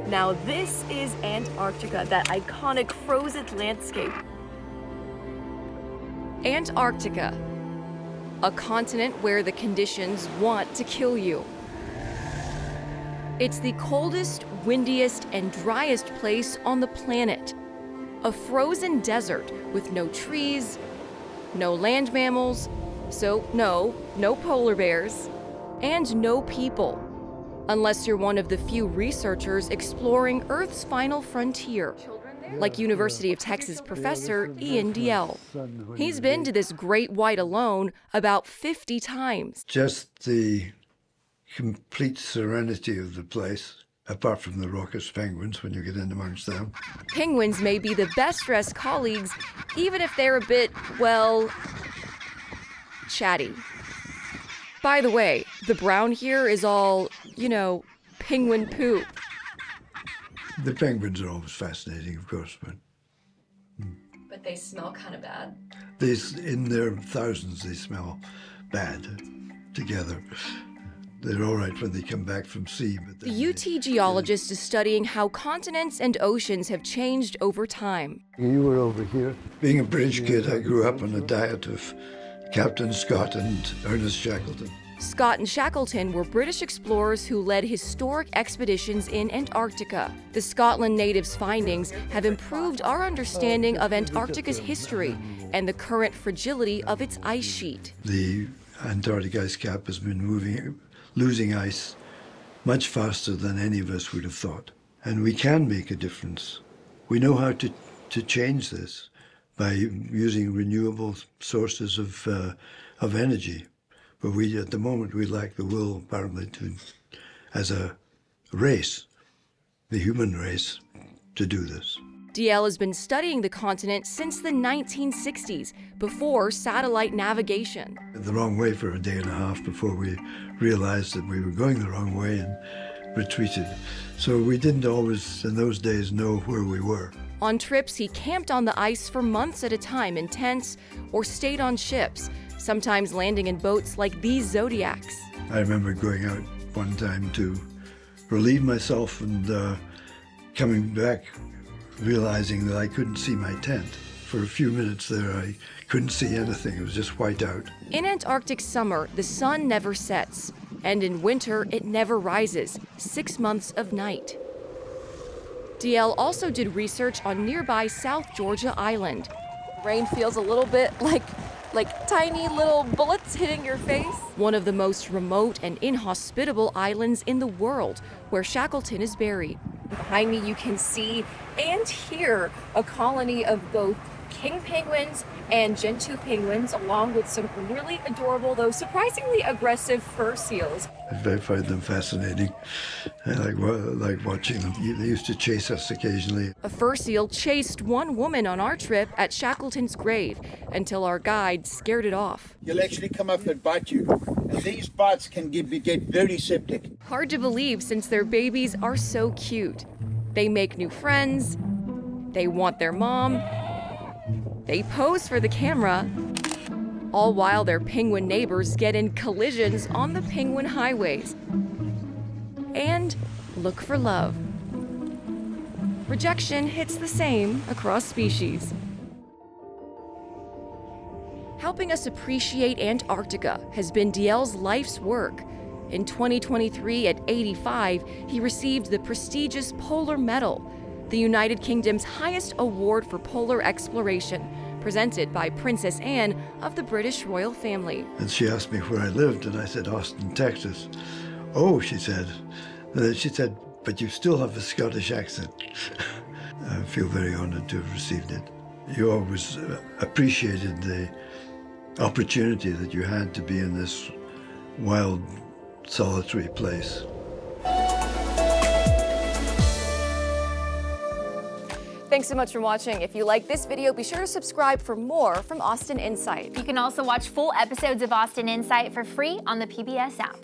Now this is Antarctica, that iconic frozen landscape. Antarctica, a continent where the conditions want to kill you. It's the coldest, windiest, and driest place on the planet. A frozen desert with no trees, no land mammals, so no polar bears, and no people. Unless you're one of the few researchers exploring Earth's final frontier, like University of Texas professor Ian Dalziel. He's been to this great white alone about 50 times. Just the complete serenity of the place, apart from the raucous penguins when you get in amongst them. Penguins may be the best dressed colleagues, even if they're a bit, well, chatty. By the way, the brown here is all, penguin poop. The penguins are always fascinating, of course, But they smell kind of bad. in their thousands they smell bad together. They're all right when they come back from sea. But The UT geologist is studying how continents and oceans have changed over time. You were over here. Being a British kid, I grew up on a diet of Captain Scott and Ernest Shackleton. Scott and Shackleton were British explorers who led historic expeditions in Antarctica. The Scotland natives' findings have improved our understanding of Antarctica's history and the current fragility of its ice sheet. The Antarctic ice cap has been losing ice much faster than any of us would have thought. And we can make a difference. We know how to change this by using renewable sources of energy. But at the moment, we lack the will, apparently, as a race, the human race, to do this. Dalziel has been studying the continent since the 1960s, before satellite navigation. The wrong way for a day and a half before we realized that we were going the wrong way and retreated. So we didn't always, in those days, know where we were. On trips, he camped on the ice for months at a time in tents or stayed on ships, sometimes landing in boats like these Zodiacs. I remember going out one time to relieve myself and coming back realizing that I couldn't see my tent. For a few minutes there, I couldn't see anything. It was just white out. In Antarctic summer, the sun never sets, and in winter, it never rises, 6 months of night. Dalziel also did research on nearby South Georgia Island. Rain feels a little bit like tiny little bullets hitting your face. One of the most remote and inhospitable islands in the world, where Shackleton is buried. Behind me, you can see and hear a colony of both king penguins and gentoo penguins, along with some really adorable, though surprisingly aggressive fur seals. I find them fascinating. I like watching them. They used to chase us occasionally. A fur seal chased one woman on our trip at Shackleton's grave until our guide scared it off. You'll actually come up and bite you. And these bites can get very septic. Hard to believe since their babies are so cute. They make new friends, they want their mom, they pose for the camera, all while their penguin neighbors get in collisions on the penguin highways and look for love. Rejection hits the same across species. Helping us appreciate Antarctica has been Dalziel's life's work. In 2023, at 85, he received the prestigious Polar Medal, the United Kingdom's highest award for polar exploration, presented by Princess Anne of the British royal family. And she asked me where I lived, and I said, Austin, Texas. Oh, she said. And then she said, but you still have a Scottish accent. I feel very honored to have received it. You always appreciated the opportunity that you had to be in this wild, solitary place. Thanks so much for watching. If you like this video, be sure to subscribe for more from Austin Insight. You can also watch full episodes of Austin Insight for free on the PBS app.